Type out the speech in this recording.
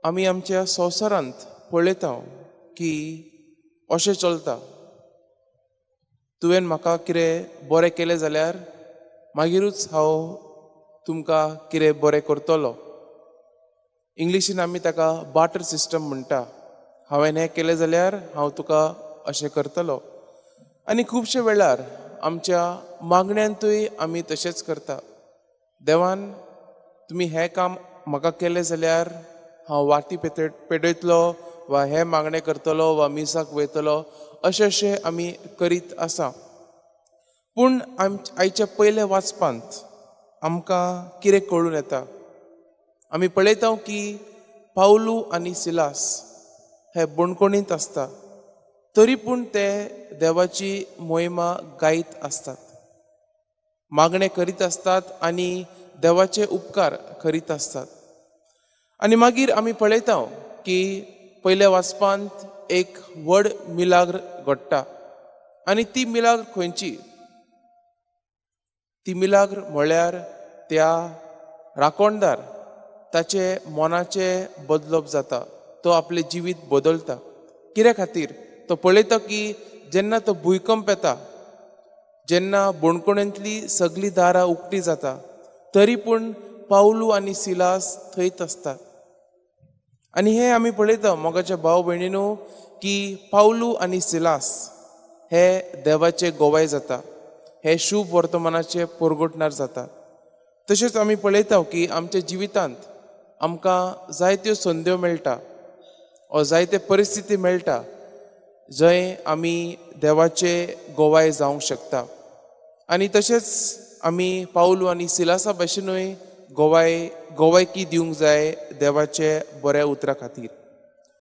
आमी आमच्या संवसारांत पळयता की अशें चलता. तुवें म्हाका कितें बरें केलें जाल्यार मागीरूच हांव तुमकां कितें बरें करतलो. इंग्लिशीन आमी ताका बाटर सिस्टम म्हणटा. हांवें हें केलें जाल्यार हांव तुका अशें करतलो. आनी खुबशे वेळार आमच्या मागण्यांतूय आमी तशेंच करता. देवान तुमी हें काम म्हाका केलें जाल्यार हांव वाती पेटयतलो वा हें मागणें करतलो वा मिसाक वयतलो अशें आमी करीत आसा. पूण आयच्या पयल्या वाचपांत आमकां कितें कळून येता. आमी पळयता की पावलू आनी सिलास हे बणकोणींत आसता, तरी पूण ते देवाची मोहिमा गायत आसतात, मागणें करीत आसतात आनी देवाचे उपकार करीत आसतात. आनी मागीर आमी पळयता की पयल्या वाचपांत एक व्हड मिलाग्र घडटा. आनी ती मिलाग्र खंयची? ती मिलाग्र म्हळ्यार त्या राखणदार ताचे मोनाचे बदलप जाता. तो आपले जिवीत बदलता. कित्या खातीर? तो पळयता की जेन्ना तो भुंयकंप येता, जेन्ना बणकोणेंतली सगळीं दारां उक्तीं जाता, तरी पूण पावलू आनी सिलास थंयच आसतात. आनी हें आमी पळयता मोगाच्या भाव भयणीनो की पावलू आनी सिलास हे देवाचे गोवाय जाता. हे शुभ वर्तमानाचे परगोटणार जाता. तशेंच आमी पळयता की आमच्या जिवितांत आमकां जायत्यो संद्यो मेळटा वा जायते परिस्थिती मेळटा जंय आमी देवाचे गोवाय जावंक शकता. आनी तशेंच आमी पावलू आनी सिलासा भाशेनूय गोवायकी दिवंक जाय देवाचे बऱ्या उतरा खातीर.